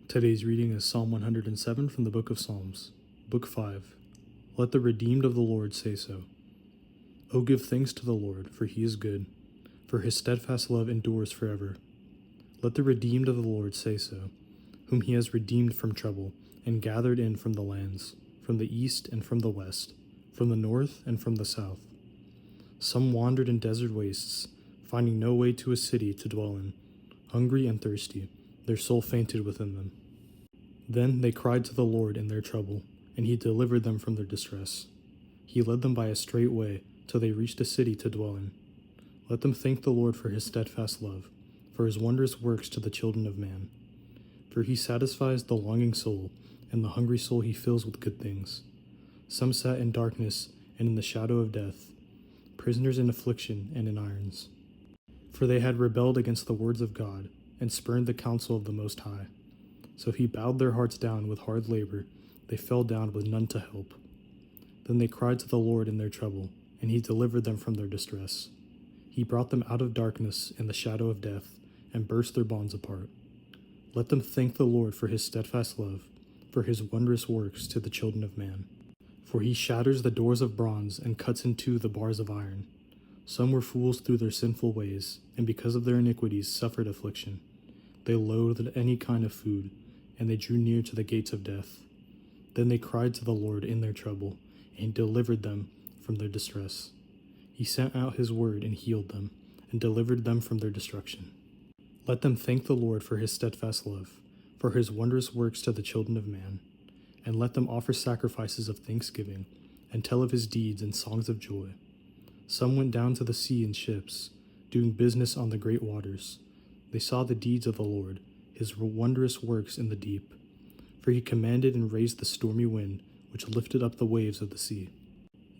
Today's reading is Psalm 107 from the Book of Psalms, Book 5. Let the redeemed of the Lord say so. O give thanks to the Lord, for he is good, for his steadfast love endures forever. Let the redeemed of the Lord say so, whom he has redeemed from trouble, and gathered in from the lands, from the east and from the west, from the north and from the south. Some wandered in desert wastes, finding no way to a city to dwell in, hungry and thirsty. Their soul fainted within them. Then they cried to the Lord in their trouble, and he delivered them from their distress. He led them by a straight way till they reached a city to dwell in. Let them thank the Lord for his steadfast love, for his wondrous works to the children of man. For he satisfies the longing soul, and the hungry soul he fills with good things. Some sat in darkness and in the shadow of death, prisoners in affliction and in irons. For they had rebelled against the words of God, and spurned the counsel of the Most High. So he bowed their hearts down with hard labor, they fell down with none to help. Then they cried to the Lord in their trouble, and he delivered them from their distress. He brought them out of darkness and the shadow of death, and burst their bonds apart. Let them thank the Lord for his steadfast love, for his wondrous works to the children of man. For he shatters the doors of bronze and cuts in two the bars of iron. Some were fools through their sinful ways, and because of their iniquities suffered affliction. They loathed any kind of food, and they drew near to the gates of death. Then they cried to the Lord in their trouble, and he delivered them from their distress. He sent out his word and healed them, and delivered them from their destruction. Let them thank the Lord for his steadfast love, for his wondrous works to the children of man. And let them offer sacrifices of thanksgiving, and tell of his deeds in songs of joy. Some went down to the sea in ships, doing business on the great waters. They saw the deeds of the Lord, his wondrous works in the deep. For he commanded and raised the stormy wind, which lifted up the waves of the sea.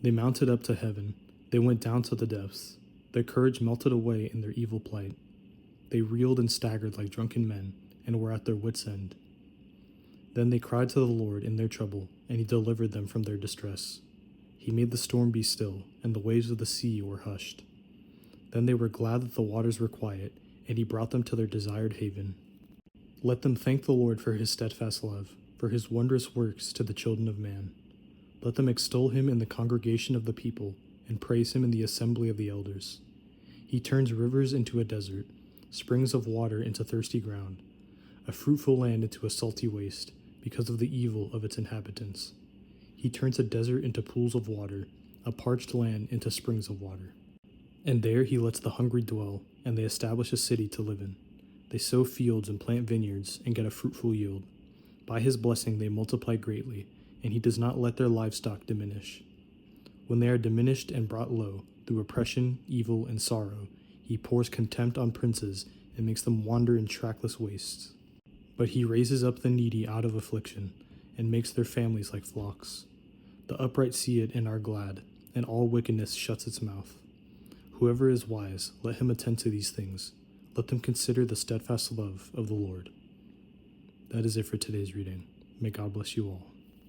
They mounted up to heaven, they went down to the depths. Their courage melted away in their evil plight. They reeled and staggered like drunken men, and were at their wits' end. Then they cried to the Lord in their trouble, and he delivered them from their distress. He made the storm be still, and the waves of the sea were hushed. Then they were glad that the waters were quiet, and he brought them to their desired haven. Let them thank the Lord for his steadfast love, for his wondrous works to the children of man. Let them extol him in the congregation of the people, and praise him in the assembly of the elders. He turns rivers into a desert, springs of water into thirsty ground, a fruitful land into a salty waste, because of the evil of its inhabitants. He turns a desert into pools of water, a parched land into springs of water. And there he lets the hungry dwell, and they establish a city to live in. They sow fields and plant vineyards, and get a fruitful yield. By his blessing they multiply greatly, and he does not let their livestock diminish. When they are diminished and brought low, through oppression, evil, and sorrow, he pours contempt on princes, and makes them wander in trackless wastes. But he raises up the needy out of affliction, and makes their families like flocks. The upright see it and are glad, and all wickedness shuts its mouth. Whoever is wise, let him attend to these things. Let them consider the steadfast love of the Lord. That is it for today's reading. May God bless you all.